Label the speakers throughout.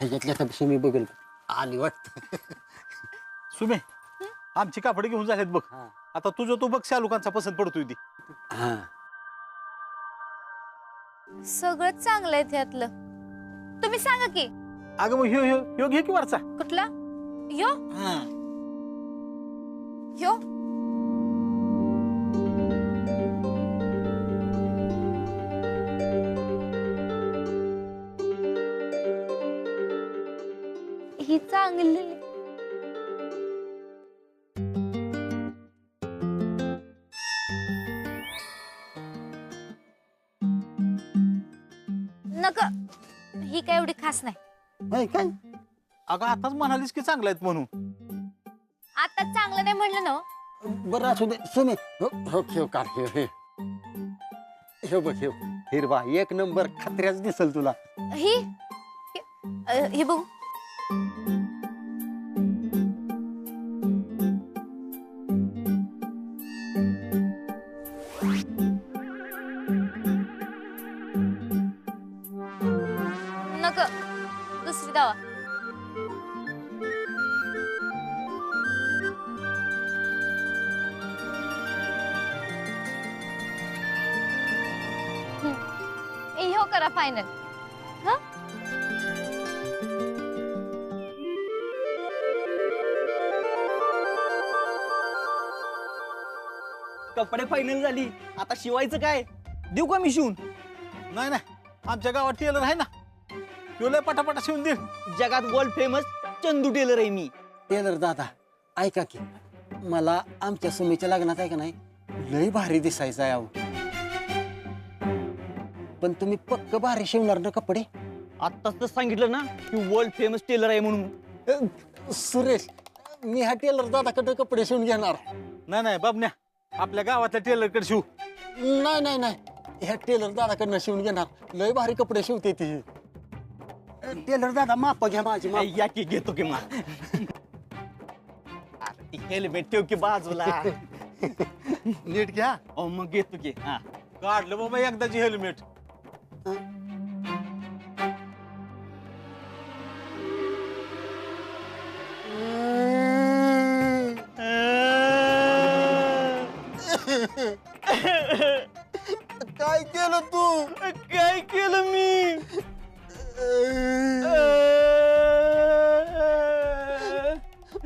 Speaker 1: ह्याच्यातल्या तपशी मी बघेल आली वाटत.
Speaker 2: सुमे आमची कापडे घेऊन झालेत बघ.
Speaker 1: हा.
Speaker 2: आता तुझं तू बघ शालुकांचा पसंत पडतोय ती.
Speaker 1: हा
Speaker 3: सगळं चांगलं आहे त्यातलं. तुम्ही सांगा की
Speaker 2: अगं मग ह्यो ह्यो ह्यो घे की वरचा.
Speaker 3: कुठला यो
Speaker 2: हा
Speaker 3: यो ही चांगली. नका ही काय एवढी खास नाही.
Speaker 1: होय काय
Speaker 2: अगं आताच म्हणालीस की चांगलं आहेत म्हणून.
Speaker 3: आता चांगलं नाही म्हणलं ना.
Speaker 1: बरं असू दे सुमे. हो हो ठेव काढ हे हे बघ हे हिरवा एक नंबर खत्र्याच दिसल तुला.
Speaker 3: ही हे बघू. नका दुसरी दावा. ह्यो करा फायनल. हा
Speaker 4: कपडे फायनल झाली. आता शिवायचं काय? देऊ का मी शिवून?
Speaker 2: नाही नाही आमच्या गावात टेलर आहे ना. ह्यो लय पटापटा शिवून दे.
Speaker 4: जगात वर्ल्ड फेमस चंदू टेलर आहे मी.
Speaker 1: टेलर दादा ऐका की मला आमच्या सुमीच्या लग्नात आहे का नाही लय भारी दिसायचं आहे अहो. पण तुम्ही पक्क भारी शिवणार ना कपडे.
Speaker 4: आत्ताच तर सांगितलं ना की वर्ल्ड फेमस टेलर आहे म्हणून.
Speaker 1: सुरेश मी हा टेलर दादाकडे कपडे शिवून घेणार.
Speaker 2: नाही नाही बाबन्या आपल्या गावातल्या टेलरकडे शिव.
Speaker 1: नाही नाही नाही ह्या टेलर दादाकडनं शिवून घेणार. लय भारी कपडे शिवते ती. टेलर दादा माप घ्या माझी माप.
Speaker 4: या की घेतो की मा. हेल्मेट ठेव की बाजूला.
Speaker 2: नीट घ्या.
Speaker 4: अहो मग घेतो की. हा
Speaker 2: काढलं बाबा एकदाची हेल्मेट.
Speaker 1: काय केलं तू.
Speaker 4: काय केलं मी?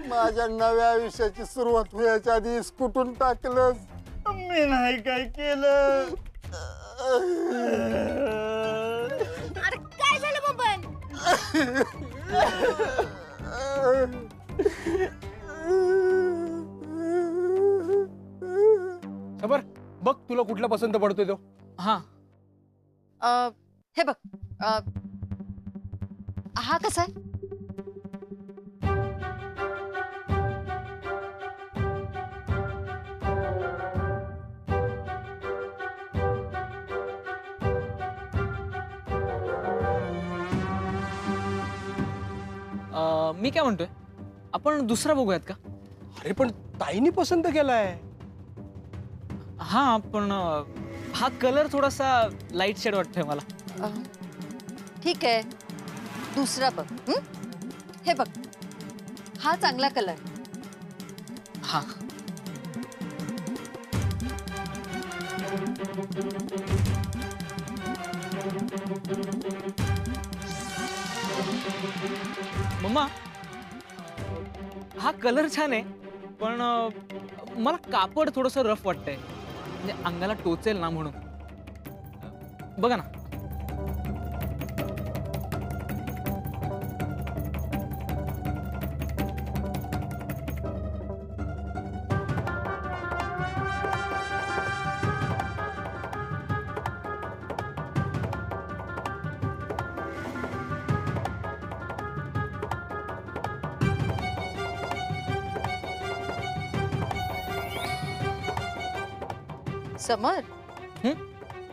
Speaker 1: माझ्या नव्या आयुष्याची सुरुवात व्हायच्या आधी कुठून टाकलंस.
Speaker 4: मी नाही काय केलं.
Speaker 3: अरे काय झालं बबन.
Speaker 5: खबर बघ तुला कुठला पसंत पडतोय तो.
Speaker 4: हा
Speaker 6: हे बघ हा कसा आहे.
Speaker 4: मी काय म्हणतोय आपण दुसरा बघूयात का?
Speaker 5: अरे पण ताईनी पसंत केलाय.
Speaker 4: हा पण हा कलर थोडासा लाईट शेड वाटतोय मला.
Speaker 6: ठीक आहे दुसरा बघ. हे बघ हा चांगला कलर.
Speaker 4: हा मम्मा हा कलर छान आहे पण मला कापड थोडंसं रफ वाटतंय. म्हणजे अंगाला टोचेल ना म्हणून. बघा ना.
Speaker 6: समर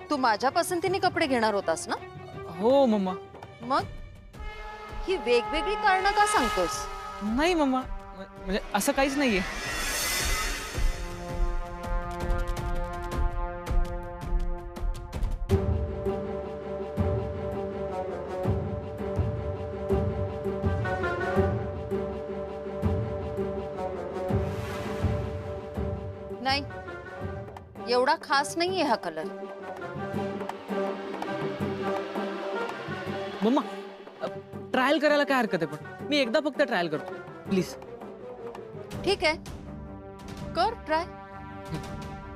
Speaker 6: तू माझ्या पसंतीने कपडे घेणार होतास ना.
Speaker 4: हो मम्मा.
Speaker 6: मग ही वेगवेगळी कारणं का सांगतोस.
Speaker 4: नाही मम्मा म्हणजे असं काहीच नाहीये.
Speaker 6: एवढा खास नाहीये हा कलर.
Speaker 4: मम्मा ट्रायल करायला काय हरकत आहे, पण मी एकदा फक्त ट्रायल करतो प्लीज.
Speaker 6: ठीक आहे, कर ट्राय.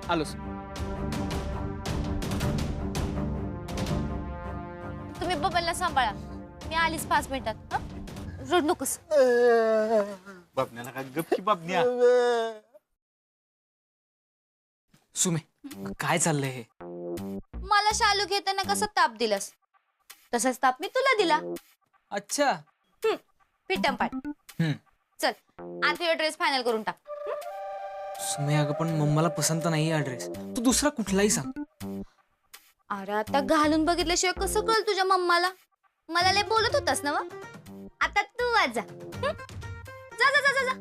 Speaker 4: आलोच.
Speaker 3: तुम्ही बबलला सांभाळा, मी आलीच 5 मिनिटात. हं? रड नकोस.
Speaker 2: बाबण्याला काय गपची बाबन्या.
Speaker 4: सुमे काय चाललंय हे?
Speaker 3: मला शालू घेताना कसा ताप दिलास, तसाच ताप मी तुला दिला.
Speaker 4: अच्छा.
Speaker 3: पिटम पाट. चल आता तुझा ड्रेस फायनल करून टाक.
Speaker 4: सुमे अगं पण मम्माला पसंत नाही हा ड्रेस, तू दुसरा कुठलाही सांग.
Speaker 3: अरे आता घालून बघितल्याशिवाय कसं कळ तुझ्या मम्माला? मला लय बोलत होतास ना व? आता तू आज जा. जा जा जा जा जा.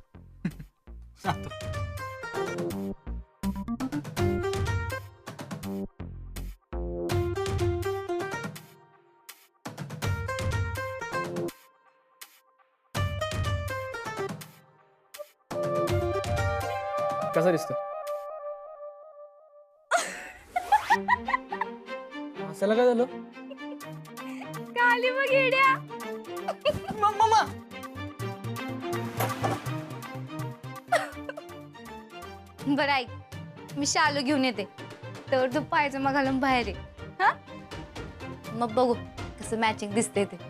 Speaker 4: कसा दिसतो? हसायला काय झालं?
Speaker 3: खाली बघ येड्या.
Speaker 4: मम्मा
Speaker 3: बरं ऐक, मी शालू घेऊन येते, तर तू पायजमा घालून बाहेर ये. हा मग बघू कसं मॅचिंग दिसते ते.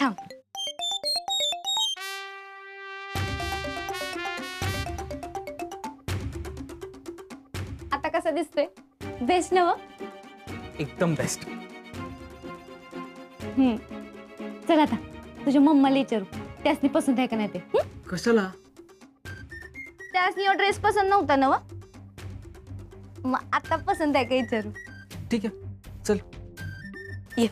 Speaker 3: थांब. आता कसं दिसतोय? बेस्ट ना व?
Speaker 4: एकदम बेस्ट.
Speaker 3: चल आता तुझ्या मम्माला विचारू, त्यासनी पसंत आहे का नाही ते.
Speaker 4: कशाला?
Speaker 3: त्यासनी ड्रेस पसंत नव्हता ना व? मग आता पसंत आहे का विचारू.
Speaker 4: ठीक आहे चल.
Speaker 3: ये.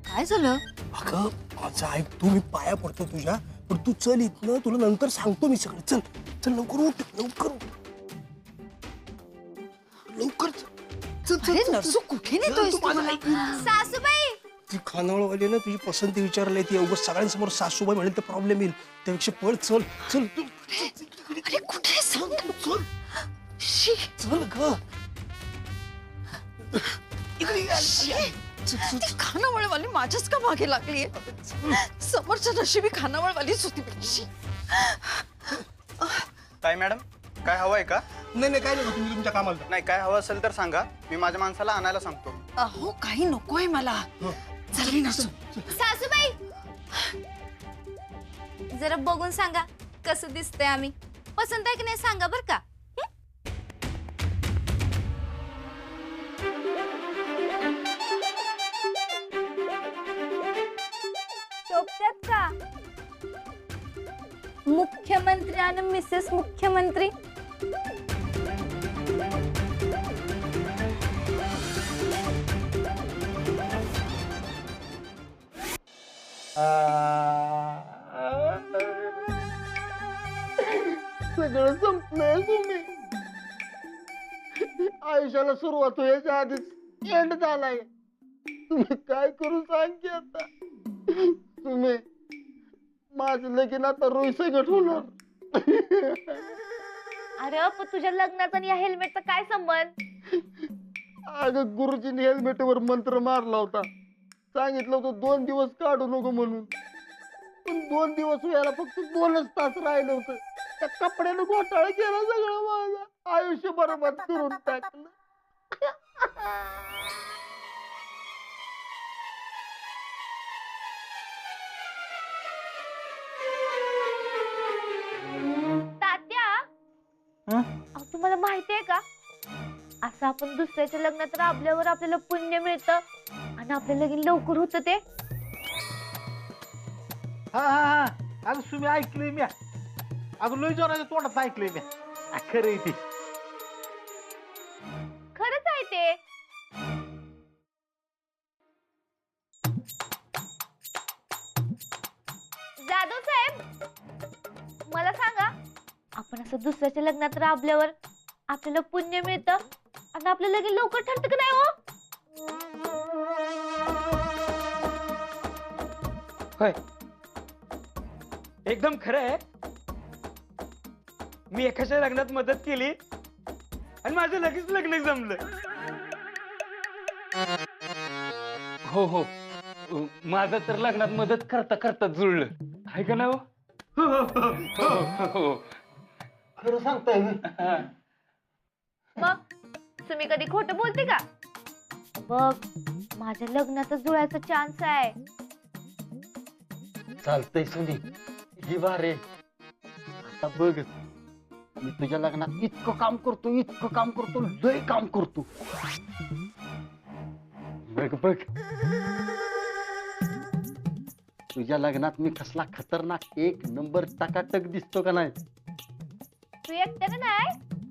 Speaker 3: काय झालं?
Speaker 1: अगं माझं ऐक, तू मी पाया पडतो तुझ्या, पण तू चल इथनं, तुला नंतर सांगतो मी सगळं. चल चल लवकर उठ, लवकर उठ, लवकर चल. चल, चल,
Speaker 6: अरे
Speaker 1: चल,
Speaker 6: नरसू, कुठे नेतोयस
Speaker 1: तू
Speaker 6: तू
Speaker 1: माझं
Speaker 6: मला?
Speaker 1: ऐक.
Speaker 3: सासूबाई.
Speaker 1: ती खानावळवाली ना तुझी पसंती विचारली, ती अवघड सगळ्यांसमोर सासूबाई म्हणेल तर प्रॉब्लेम येईल, त्यापेक्षा पळ. चल चल तू,
Speaker 6: अरे कुठे सांग ना.
Speaker 1: चल
Speaker 6: शी.
Speaker 1: चल ग. इकडे ये, ये. चल, चल,
Speaker 6: ती खानावळवाली माझ्याच का मागे लागलीये? समोरच्या नशिबी खानावळवालीच होती. शी.
Speaker 7: काय मॅडम, काय हवं आहे का?
Speaker 1: नाही नाही काय नाही, तुम्ही तुमच्या कामाला.
Speaker 7: नाही, काय हवं असेल तर सांगा, मी माझ्या माणसाला आणायला सांगतो.
Speaker 6: अहो काही नकोय मला. चल नरसू.
Speaker 3: सासूबाई जरा बघून सांगा कसं दिसतंय, आम्ही पसंत आहे की नाही सांगा बर का. शोभतात का मुख्यमंत्री आणि मिसेस मुख्यमंत्री?
Speaker 1: सगळं संपलंय तुम्ही. आयुष्याला सुरुवात व्हायच्या आधीच एंड झालाय. तुम्ही काय करू सांग की आता. तुम्ही माझं लगीन आता रोई सगट होणार.
Speaker 3: अरे पण तुझ्या लग्नाचा आणि या हेल्मेटचा काय संबंध?
Speaker 1: अगं गुरुजीने हेल्मेटवर मंत्र मारला होता, सांगितलं होतं 2 दिवस काढू नको म्हणून, पण 2 दिवस व्हायला फक्त 2च तास राहिलं होतं. त्या कपड्यानं घोटाळा केला सगळं, माझं आयुष्य बरबाद करून टाकलं.
Speaker 3: तात्या, तुम्हाला माहितीये का, असं आपण दुसऱ्याच्या लग्नात राबल्यावर आपल्याला पुण्य मिळतं आणि आपलं लगीन लवकर होतं ते.
Speaker 5: हा हा हा अगं तुम्ही ऐकलंय मी अगं लय जोराच्या तोंडात ऐकलंय मी खरं आहे ते.
Speaker 3: खरंच आहे ते. जाधव साहेब, मला सांगा, आपण असं दुसऱ्याच्या लग्नात राबल्यावर आपल्याला पुण्य मिळतं आणि आपलं लगीन लवकर ठरतं का नाही हो?
Speaker 8: होय, एकदम खरं आहे. मी एकाच्या लग्नात मदत केली आणि माझं लगेच लग्न जमलं. हो हो, माझं तर लग्नात मदत करता करता जुळलं आहे का ना हो? हो.
Speaker 1: खरं सांगताय मी.
Speaker 3: मग तुम्ही कधी खोटं बोलते का? बघ, माझ्या लग्नाचा जुळायचा चान्स आहे.
Speaker 1: चालतंय सुनी, ही वारे. आता बघ, मी तुझ्या लग्नात इतकं काम करतो, लय काम करतो. बघ बघ, तुझ्या लग्नात मी कसला खतरनाक एक नंबर टकाटक दिसतो का नाही?
Speaker 3: तू एकट्यानं नाही,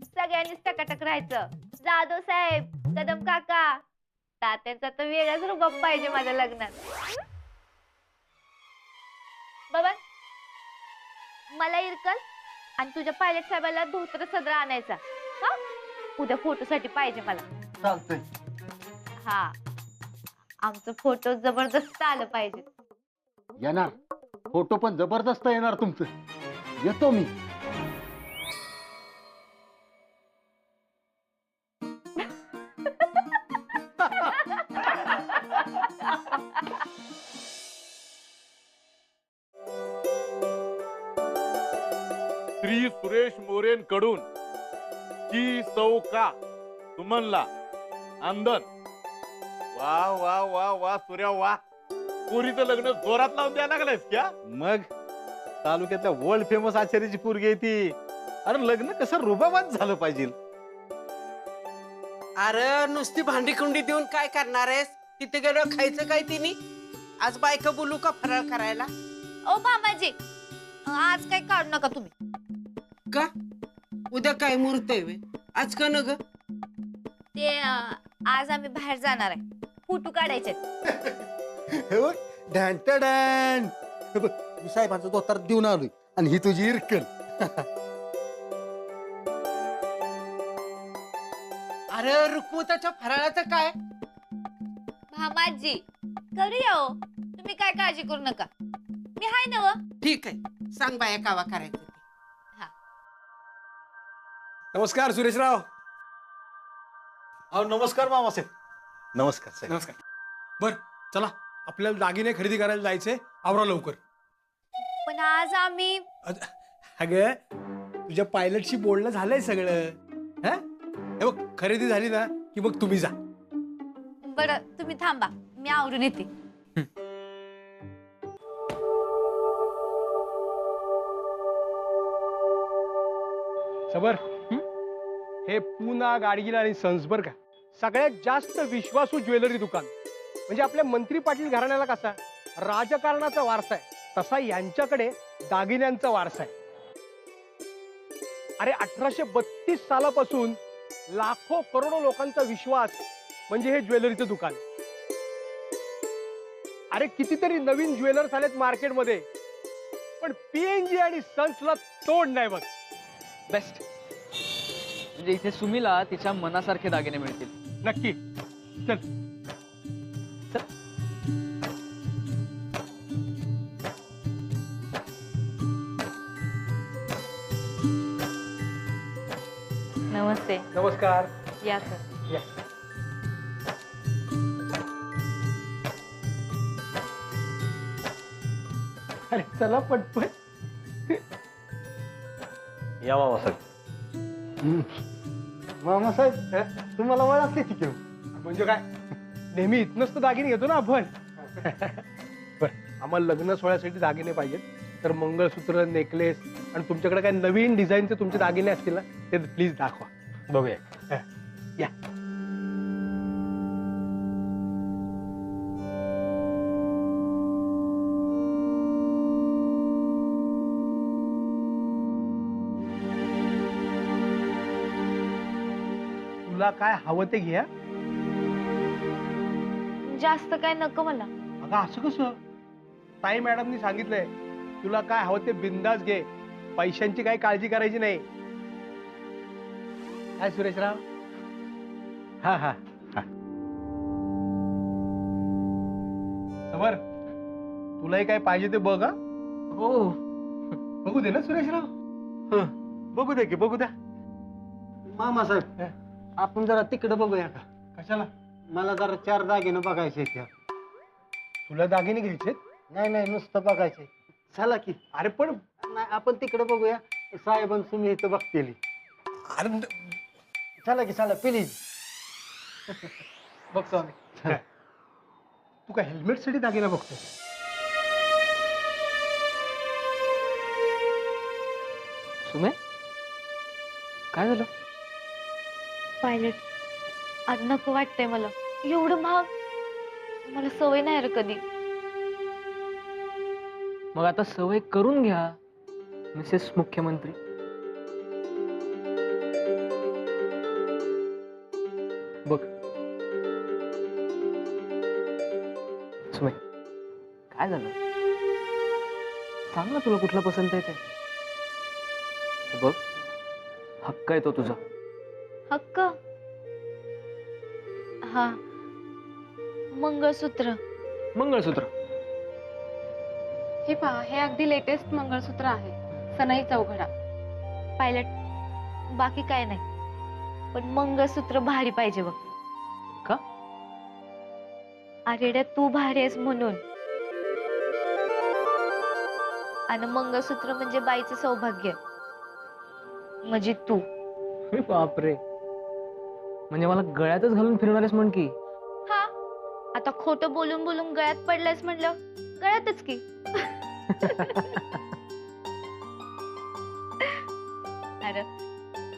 Speaker 3: सगळ्यांनीच टकाटक राहायचं. जाधव साहेब, कदम काका, तात्यांचा तर वेगळाच रुबाब पाहिजे माझ्या लग्नात. बाबा, मला इरकल आणि तुझ्या पायलट साहेबाला धोतर सदरा आणायचा. हा, उद्या फोटोसाठी पाहिजे मला.
Speaker 1: चालतंय.
Speaker 3: हा, आमचं फोटो जबरदस्त आलं पाहिजे.
Speaker 1: येणार, फोटो पण जबरदस्त येणार तुमचं. येतो मी.
Speaker 5: श्री सुरेश मोरेन कडून की सौका सुमनला आंदन. वा वा वा वा सूर्या वा, पोरीचं लग्न जोरात लावून द्यायला लागलायस क्या?
Speaker 2: मग तालुक्यातल्या वर्ल्ड फेमस आचार्याची पोरगी आहे ती. अरे लग्न कसं रुबाबात झालं पाहिजे.
Speaker 9: अरे नुसती भांडी कुंडी देऊन काय करणार आहेस? तिथे गेलो खायचं काय तिने? आज बायका बोलू का फराळ करायला?
Speaker 3: ओ मामाजी, आज काही काढू नका तुम्ही.
Speaker 9: का उद्या काय मुहूर्त आहे वे? आज का न ग?
Speaker 3: ते आज आम्ही बाहेर जाणार आहे, फोटो काढायचे.
Speaker 1: हे बघ, ढॅन हे बघ, मी साहेबांचं दोतार देऊन आलोय आणि ही तुझी इरकल.
Speaker 9: अरे रुक्मताच्या फराळाचं काय?
Speaker 3: मामाजी, करूया हो, तुम्ही काय काळजी करू नका, मी हाय ना व.
Speaker 9: ठीक आहे, सांग बाया कावा करायचं ते.
Speaker 5: नमस्कार सुरेशराव.
Speaker 2: अहो नमस्कार मामासाहेब. नमस्कार साहेब.
Speaker 5: नमस्कार. बर, चला आपल्याला दागिने खरेदी करायला जायचंय. आवरा लवकर.
Speaker 3: पण आज आम्ही
Speaker 5: अगं तुझ्या पायलटशी बोलणं झालंय सगळं. हा, हे बघ, खरेदी झाली ना की मग तुम्ही जा.
Speaker 3: बरं, तुम्ही थांबा, मी आवरून येते.
Speaker 5: सबर, हे पूना गाडगिल आणि सन्स बर का, सगळ्यात जास्त विश्वासू ज्वेलरी दुकान. म्हणजे आपल्या मंत्री पाटील घराण्याला कसा राजकारणाचा वारसा आहे, तसा यांच्याकडे दागिन्यांचा वारसा आहे. अरे 1832 सालापासून लाखो करोडो लोकांचा विश्वास म्हणजे हे ज्वेलरीचं दुकान. अरे कितीतरी नवीन ज्वेलर्स आलेत मार्केटमध्ये, पण पीएनजी आणि सन्सला तोड नाही बघ.
Speaker 4: बेस्ट. म्हणजे इथे सुमीला तिच्या मनासारखे दागिने मिळतील.
Speaker 5: नक्की. चल.
Speaker 3: नमस्ते.
Speaker 5: नमस्कार.
Speaker 3: या सर.
Speaker 5: या. अरे चला पटपट.
Speaker 2: या मामासाहेब.
Speaker 1: मामासाहेब, तुम्हाला ओळखते ती घेऊ.
Speaker 5: म्हणजे काय, नेहमी इथनच तर दागिने घेतो ना आपण. बर, आम्हाला लग्न सोहळ्यासाठी दागिने पाहिजेत, तर मंगळसूत्र, नेकलेस आणि तुमच्याकडे काय नवीन डिझाईनचे तुमचे दागिने असतील ना, ते प्लीज दाखवा.
Speaker 2: बघूया.
Speaker 5: या. तुला काय हवं ते घ्या.
Speaker 3: जास्त काय नको मला.
Speaker 5: अगं असं कसं? ताई मॅडमनी सांगितलंय तुला काय हवं ते बिंदास घे, पैशांची काही काळजी करायची नाही. काय सुरेशराव?
Speaker 2: हा हा
Speaker 5: समर, तुलाही काय पाहिजे ते बघ. हा,
Speaker 4: हो.
Speaker 5: बघू दे ना सुरेशराव.
Speaker 2: बघू द्या की बघू द्या.
Speaker 1: मामा साहेब, आपण जरा तिकडे बघूया का?
Speaker 5: कशाला?
Speaker 1: मला जरा 4 दागिने बघायचे त्या.
Speaker 5: तुला दागिने घ्यायचे?
Speaker 1: नाही नाही, नुसतं बघायचे. चला की.
Speaker 5: अरे पण
Speaker 1: नाही, आपण तिकडे बघूया. साहेबांन तुम्ही इथं बघतेली.
Speaker 5: अरे
Speaker 1: चला की चला प्लीज.
Speaker 5: बघतो आम्ही. तू काय हेल्मेट साठी दागिना बघतो?
Speaker 4: सुमे, काय झालं?
Speaker 3: पायलट, आज नको वाटतंय मला. एवढं महाग मला सवय नाही रे कधी.
Speaker 4: मग आता सवय करून घ्या मिसेस मुख्यमंत्री. बघ सुमे, काय झालं? सांग ना तुला कुठला पसंत आहे ते. बघ, हक्क आहे तो तुझा.
Speaker 3: हक्क? हा, मंगळसूत्र.
Speaker 4: मंगळसूत्र?
Speaker 10: हे पहा, हे अगदी लेटेस्ट मंगळसूत्र आहे, सनई चौघडा.
Speaker 3: पायलट, बाकी काय नाही, पण मंगळसूत्र भारी पाहिजे बघ.
Speaker 4: का?
Speaker 3: अरेड्या, तू भारी आहेस म्हणून. आणि मंगळसूत्र म्हणजे बाईचं सौभाग्य, म्हणजे तू.
Speaker 4: बापरे, म्हणजे मला गळ्यातच घालून फिरणार आहेस म्हण की.
Speaker 3: हा, आता खोटं बोलून बोलून गळ्यात पडलायस म्हणलं गळ्यातच की. अरे,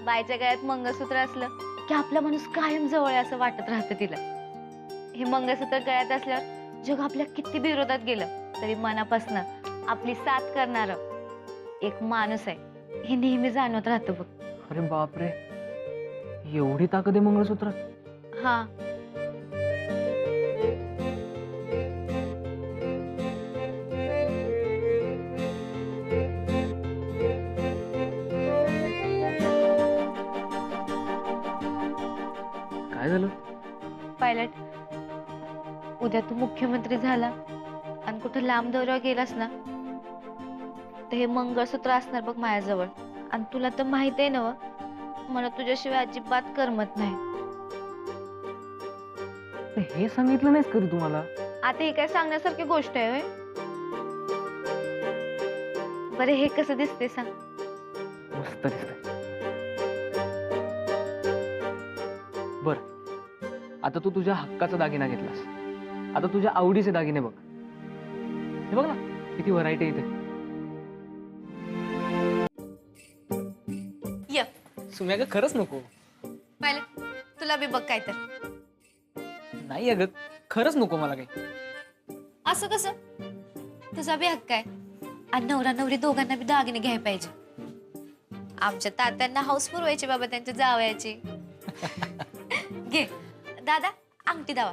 Speaker 3: बाईच्या गळ्यात मंगळसूत्र असलं की आपला माणूस कायम जवळ आहे असं वाटत राहतं तिला. हे मंगळसूत्र गळ्यात असल्यावर जग आपल्या किती विरोधात गेलं तरी मनापासनं आपली साथ करणार एक माणूस आहे हे नेहमी जाणवत राहतं बघ.
Speaker 4: अरे बापरे, एवढी ताकद आहे मंगळसूत्रात?
Speaker 3: हा,
Speaker 4: काय झालं?
Speaker 3: पायलट, उद्या तू मुख्यमंत्री झाला आणि कुठं लांब दौऱ्यावर गेलास ना तर हे मंगळसूत्र असणार बघ माझ्याजवळ. आणि तुला तर माहित आहे ना, मला तुझ्याशिवाय अजिबात करमत नाही.
Speaker 4: हे सांगितलं नाहीस कधी तुम्हाला?
Speaker 3: आता हे काय सांगण्यासारखी गोष्ट आहे होय? बरं, हे कसं दिसते सांग?
Speaker 4: मस्त दिसतंय. बर, आता तू तुझ्या हक्काचा दागिना घेतलास, आता तुझ्या आवडीचे दागिने बघ. हे बघ ना, किती व्हरायटी इथे.
Speaker 3: ये
Speaker 4: सुम्या, ग खरंच नको.
Speaker 3: पायलट, तुला बी बघ काय तर.
Speaker 4: नाही अगं, खरंच नको मला काही.
Speaker 3: असं कसं? तुझा बी हक्क आहे. आणि नवरा नवरी दोघांना बी दागिने घ्यायला पाहिजे. आमच्या तात्यांना हाऊस पुरवायची बाबा त्यांच्या जावयाची. घे दादा, अंगठी दावा.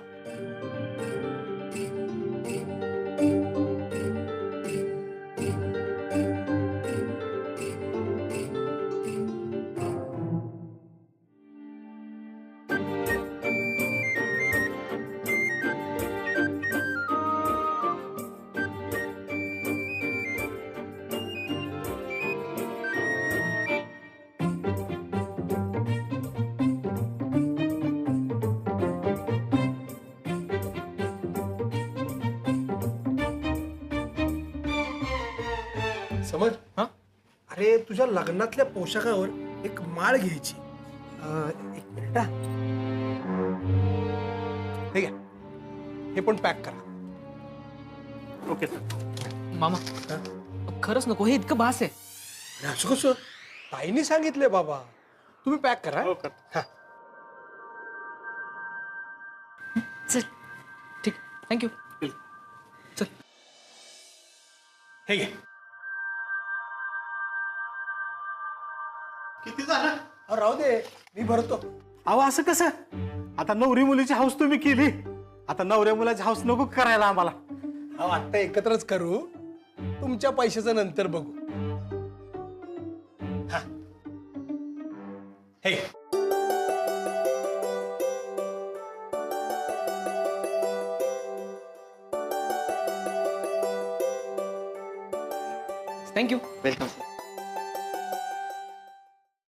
Speaker 5: समज.
Speaker 4: हा?
Speaker 5: अरे, तुझ्या लग्नातल्या पोशाखावर एक माळ घ्यायची. एक मिनिट हा. हे घ्या, हे पण पॅक करा.
Speaker 2: Okay sir.
Speaker 4: मामा, खरंच नको, हे इतकं भास आहे.
Speaker 5: अरे असं कसं? ताईने सांगितलंय बाबा, तुम्ही पॅक करा.
Speaker 2: हो, कर.
Speaker 5: हा.
Speaker 4: चल, ठीक, थँक्यू. चल.
Speaker 5: हे घे.
Speaker 1: किती झालं?
Speaker 5: राहू दे, मी भरतो.
Speaker 2: अहो असं कसं? आता नवरी मुलीची हाऊस तुम्ही केली, आता नवऱ्या मुलाची हाऊस नको करायला आम्हाला.
Speaker 11: अहो आत्ता एकत्रच करू, तुमच्या पैशाचं नंतर बघू. हा. हे
Speaker 4: थँक्यू.
Speaker 7: वेलकम.